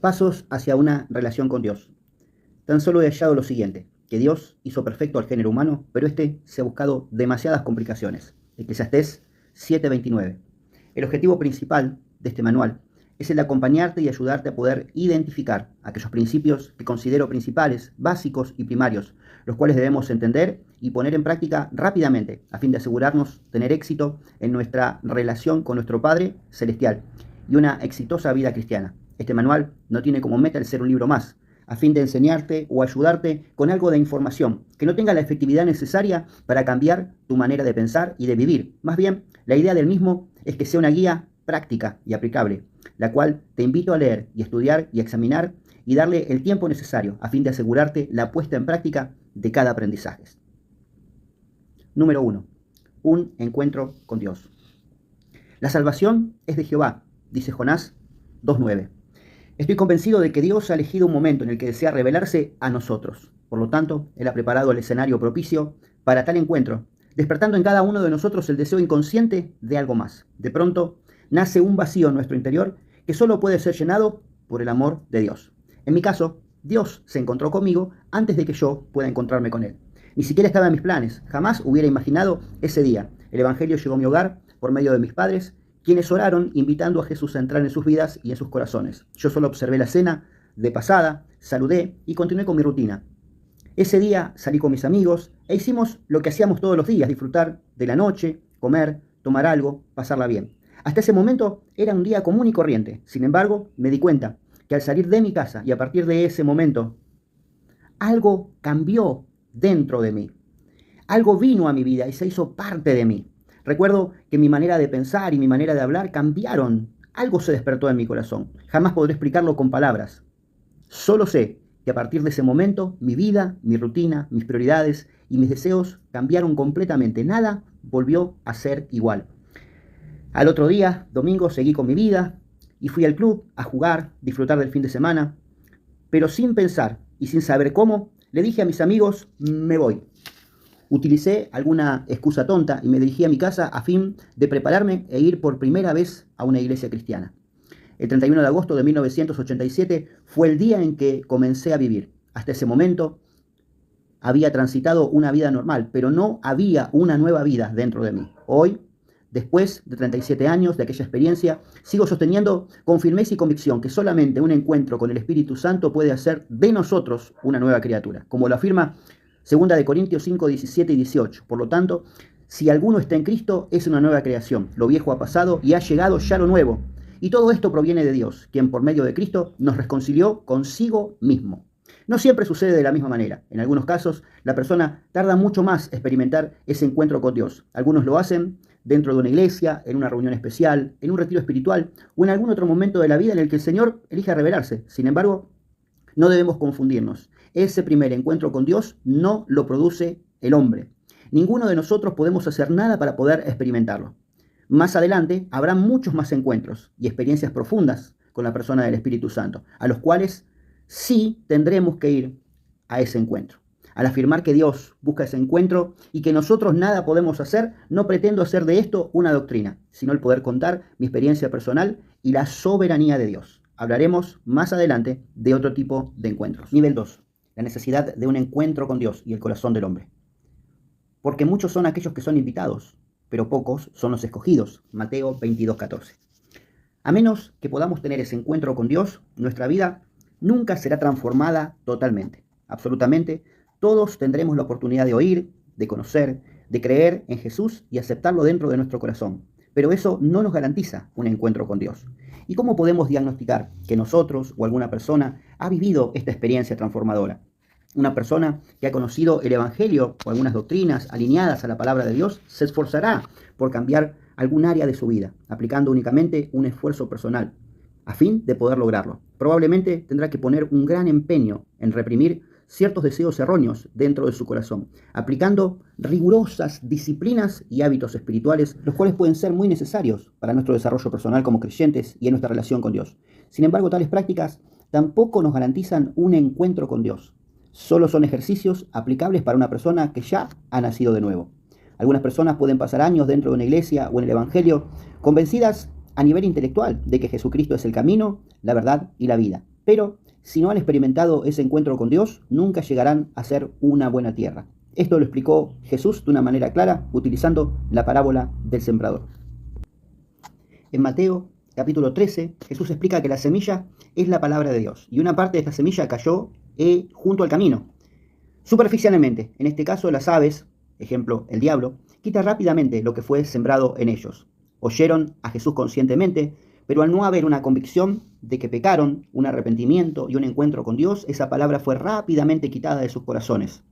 Pasos hacia una relación con Dios. Tan solo he hallado lo siguiente, que Dios hizo perfecto al género humano, pero este se ha buscado demasiadas complicaciones. Eclesiastés 7:29. El objetivo principal de este manual es el de acompañarte y ayudarte a poder identificar aquellos principios que considero principales, básicos y primarios, los cuales debemos entender y poner en práctica rápidamente, a fin de asegurarnos tener éxito en nuestra relación con nuestro Padre Celestial y una exitosa vida cristiana. Este manual no tiene como meta el ser un libro más, a fin de enseñarte o ayudarte con algo de información que no tenga la efectividad necesaria para cambiar tu manera de pensar y de vivir. Más bien, la idea del mismo es que sea una guía práctica y aplicable, la cual te invito a leer y estudiar y examinar y darle el tiempo necesario a fin de asegurarte la puesta en práctica de cada aprendizaje. Número 1. Un encuentro con Dios. La salvación es de Jehová, dice Jonás 2:9. Estoy convencido de que Dios ha elegido un momento en el que desea revelarse a nosotros. Por lo tanto, Él ha preparado el escenario propicio para tal encuentro, despertando en cada uno de nosotros el deseo inconsciente de algo más. De pronto, nace un vacío en nuestro interior que solo puede ser llenado por el amor de Dios. En mi caso, Dios se encontró conmigo antes de que yo pueda encontrarme con Él. Ni siquiera estaba en mis planes, jamás hubiera imaginado ese día. El Evangelio llegó a mi hogar por medio de mis padres, quienes oraron invitando a Jesús a entrar en sus vidas y en sus corazones. Yo solo observé la cena de pasada, saludé y continué con mi rutina. Ese día salí con mis amigos e hicimos lo que hacíamos todos los días, disfrutar de la noche, comer, tomar algo, pasarla bien. Hasta ese momento era un día común y corriente. Sin embargo, me di cuenta que al salir de mi casa y a partir de ese momento, algo cambió dentro de mí. Algo vino a mi vida y se hizo parte de mí. Recuerdo que mi manera de pensar y mi manera de hablar cambiaron. Algo se despertó en mi corazón. Jamás podré explicarlo con palabras. Solo sé que a partir de ese momento, mi vida, mi rutina, mis prioridades y mis deseos cambiaron completamente. Nada volvió a ser igual. Al otro día, domingo, seguí con mi vida y fui al club a jugar, disfrutar del fin de semana. Pero sin pensar y sin saber cómo, le dije a mis amigos, me voy. Utilicé alguna excusa tonta y me dirigí a mi casa a fin de prepararme e ir por primera vez a una iglesia cristiana. El 31 de agosto de 1987 fue el día en que comencé a vivir. Hasta ese momento había transitado una vida normal, pero no había una nueva vida dentro de mí. Hoy, después de 37 años de aquella experiencia, sigo sosteniendo con firmeza y convicción que solamente un encuentro con el Espíritu Santo puede hacer de nosotros una nueva criatura, como lo afirma 2 de Corintios 5, 17 y 18. Por lo tanto, si alguno está en Cristo, es una nueva creación. Lo viejo ha pasado y ha llegado ya lo nuevo. Y todo esto proviene de Dios, quien por medio de Cristo nos reconcilió consigo mismo. No siempre sucede de la misma manera. En algunos casos, la persona tarda mucho más en experimentar ese encuentro con Dios. Algunos lo hacen dentro de una iglesia, en una reunión especial, en un retiro espiritual o en algún otro momento de la vida en el que el Señor elige revelarse. Sin embargo, no debemos confundirnos. Ese primer encuentro con Dios no lo produce el hombre. Ninguno de nosotros podemos hacer nada para poder experimentarlo. Más adelante habrá muchos más encuentros y experiencias profundas con la persona del Espíritu Santo, a los cuales sí tendremos que ir a ese encuentro. Al afirmar que Dios busca ese encuentro y que nosotros nada podemos hacer, no pretendo hacer de esto una doctrina, sino el poder contar mi experiencia personal y la soberanía de Dios. Hablaremos más adelante de otro tipo de encuentros. Nivel 2. La necesidad de un encuentro con Dios y el corazón del hombre. Porque muchos son aquellos que son invitados, pero pocos son los escogidos. Mateo 22:14. A menos que podamos tener ese encuentro con Dios, nuestra vida nunca será transformada totalmente. Absolutamente, todos tendremos la oportunidad de oír, de conocer, de creer en Jesús y aceptarlo dentro de nuestro corazón. Pero eso no nos garantiza un encuentro con Dios. ¿Y cómo podemos diagnosticar que nosotros o alguna persona ha vivido esta experiencia transformadora? Una persona que ha conocido el Evangelio o algunas doctrinas alineadas a la palabra de Dios se esforzará por cambiar algún área de su vida, aplicando únicamente un esfuerzo personal, a fin de poder lograrlo. Probablemente tendrá que poner un gran empeño en reprimir ciertos deseos erróneos dentro de su corazón, aplicando rigurosas disciplinas y hábitos espirituales, los cuales pueden ser muy necesarios para nuestro desarrollo personal como creyentes y en nuestra relación con Dios. Sin embargo, tales prácticas tampoco nos garantizan un encuentro con Dios. Solo son ejercicios aplicables para una persona que ya ha nacido de nuevo. Algunas personas pueden pasar años dentro de una iglesia o en el Evangelio, convencidas a nivel intelectual de que Jesucristo es el camino, la verdad y la vida. Pero si no han experimentado ese encuentro con Dios, nunca llegarán a ser una buena tierra. Esto lo explicó Jesús de una manera clara utilizando la parábola del sembrador. En Mateo capítulo 13, Jesús explica que la semilla es la palabra de Dios y una parte de esta semilla cayó junto al camino. Superficialmente, en este caso las aves, ejemplo el diablo, quita rápidamente lo que fue sembrado en ellos. Oyeron a Jesús conscientemente, pero al no haber una convicción de que pecaron, un arrepentimiento y un encuentro con Dios, esa palabra fue rápidamente quitada de sus corazones.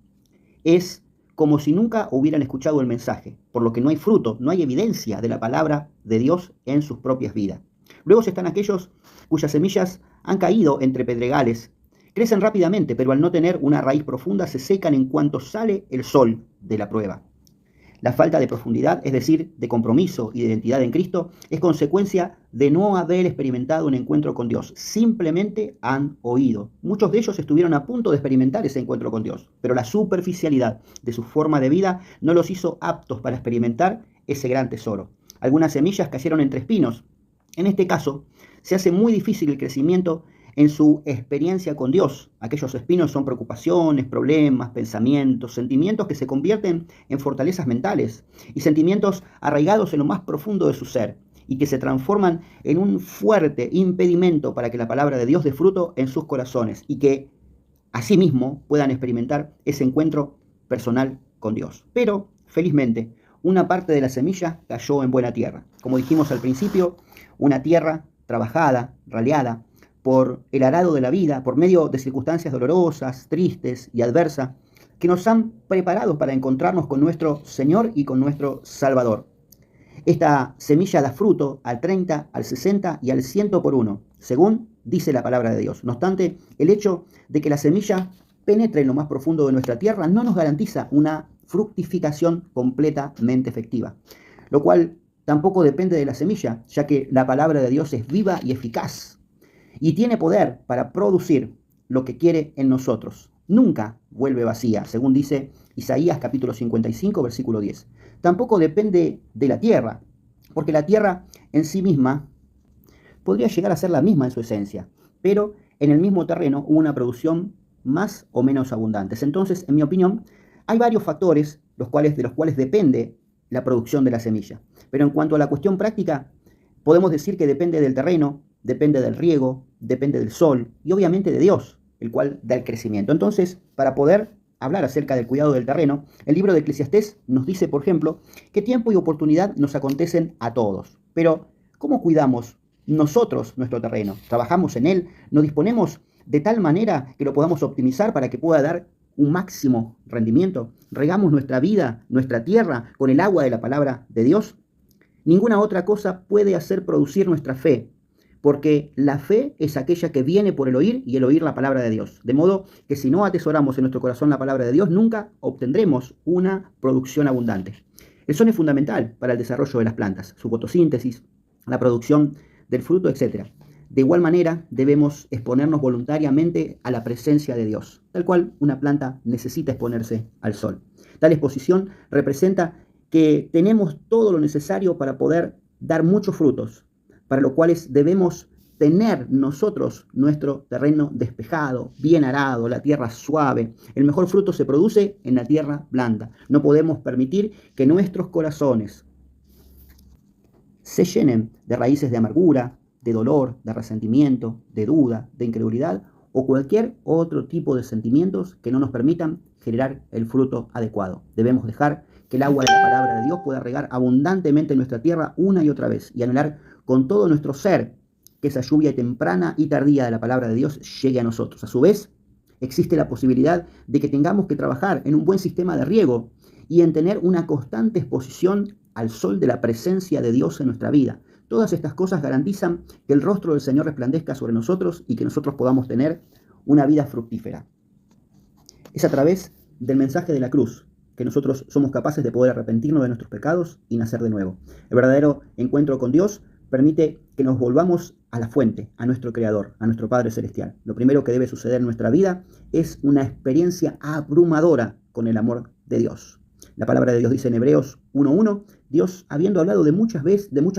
Es como si nunca hubieran escuchado el mensaje, por lo que no hay fruto, no hay evidencia de la palabra de Dios en sus propias vidas. Luego están aquellos cuyas semillas han caído entre pedregales. Crecen rápidamente, pero al no tener una raíz profunda se secan en cuanto sale el sol de la prueba. La falta de profundidad, es decir, de compromiso y de identidad en Cristo, es consecuencia de no haber experimentado un encuentro con Dios. Simplemente han oído. Muchos de ellos estuvieron a punto de experimentar ese encuentro con Dios, pero la superficialidad de su forma de vida no los hizo aptos para experimentar ese gran tesoro. Algunas semillas cayeron entre espinos. En este caso, se hace muy difícil el crecimiento en su experiencia con Dios. Aquellos espinos son preocupaciones, problemas, pensamientos, sentimientos que se convierten en fortalezas mentales y sentimientos arraigados en lo más profundo de su ser y que se transforman en un fuerte impedimento para que la palabra de Dios dé fruto en sus corazones y que asimismo puedan experimentar ese encuentro personal con Dios. Pero, felizmente, una parte de la semilla cayó en buena tierra. Como dijimos al principio, una tierra trabajada, raleada, por el arado de la vida, por medio de circunstancias dolorosas, tristes y adversas, que nos han preparado para encontrarnos con nuestro Señor y con nuestro Salvador. Esta semilla da fruto al 30, al 60 y al 100 por uno, según dice la palabra de Dios. No obstante, el hecho de que la semilla penetre en lo más profundo de nuestra tierra no nos garantiza una fructificación completamente efectiva, lo cual tampoco depende de la semilla, ya que la palabra de Dios es viva y eficaz y tiene poder para producir lo que quiere en nosotros. Nunca vuelve vacía, según dice Isaías capítulo 55, versículo 10. Tampoco depende de la tierra, porque la tierra en sí misma podría llegar a ser la misma en su esencia, pero en el mismo terreno hubo una producción más o menos abundante. Entonces, en mi opinión, hay varios factores de los cuales depende la producción de la semilla. Pero en cuanto a la cuestión práctica, podemos decir que depende del terreno, depende del riego, depende del sol y obviamente de Dios, el cual da el crecimiento. Entonces, para poder hablar acerca del cuidado del terreno, el libro de Eclesiastés nos dice, por ejemplo, que tiempo y oportunidad nos acontecen a todos. Pero, ¿cómo cuidamos nosotros nuestro terreno? ¿Trabajamos en él? ¿Nos disponemos de tal manera que lo podamos optimizar para que pueda dar un máximo rendimiento? ¿Regamos nuestra vida, nuestra tierra, con el agua de la palabra de Dios? Ninguna otra cosa puede hacer producir nuestra fe, porque la fe es aquella que viene por el oír y el oír la palabra de Dios. De modo que si no atesoramos en nuestro corazón la palabra de Dios, nunca obtendremos una producción abundante. El sol es fundamental para el desarrollo de las plantas, su fotosíntesis, la producción del fruto, etc. De igual manera, debemos exponernos voluntariamente a la presencia de Dios, tal cual una planta necesita exponerse al sol. Tal exposición representa que tenemos todo lo necesario para poder dar muchos frutos, para lo cuales debemos tener nosotros nuestro terreno despejado, bien arado, la tierra suave. El mejor fruto se produce en la tierra blanda. No podemos permitir que nuestros corazones se llenen de raíces de amargura, de dolor, de resentimiento, de duda, de incredulidad o cualquier otro tipo de sentimientos que no nos permitan generar el fruto adecuado. Debemos dejar que el agua de la palabra de Dios pueda regar abundantemente en nuestra tierra una y otra vez y anhelar con todo nuestro ser que esa lluvia temprana y tardía de la palabra de Dios llegue a nosotros. A su vez, existe la posibilidad de que tengamos que trabajar en un buen sistema de riego y en tener una constante exposición al sol de la presencia de Dios en nuestra vida. Todas estas cosas garantizan que el rostro del Señor resplandezca sobre nosotros y que nosotros podamos tener una vida fructífera. Es a través del mensaje de la cruz que nosotros somos capaces de poder arrepentirnos de nuestros pecados y nacer de nuevo. El verdadero encuentro con Dios permite que nos volvamos a la fuente, a nuestro Creador, a nuestro Padre Celestial. Lo primero que debe suceder en nuestra vida es una experiencia abrumadora con el amor de Dios. La palabra de Dios dice en Hebreos 1:1, Dios, habiendo hablado de muchas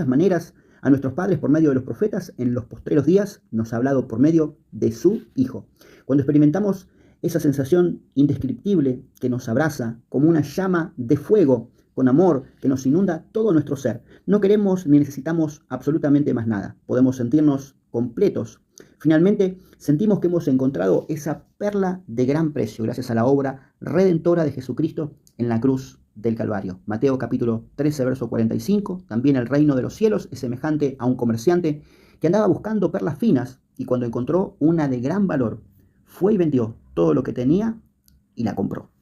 maneras A nuestros padres por medio de los profetas en los postreros días nos ha hablado por medio de su Hijo. Cuando experimentamos esa sensación indescriptible que nos abraza como una llama de fuego, con amor que nos inunda todo nuestro ser, no queremos ni necesitamos absolutamente más nada. Podemos sentirnos completos. Finalmente, sentimos que hemos encontrado esa perla de gran precio gracias a la obra redentora de Jesucristo en la cruz del Calvario. Mateo capítulo 13, verso 45. También el reino de los cielos es semejante a un comerciante que andaba buscando perlas finas y cuando encontró una de gran valor, fue y vendió todo lo que tenía y la compró.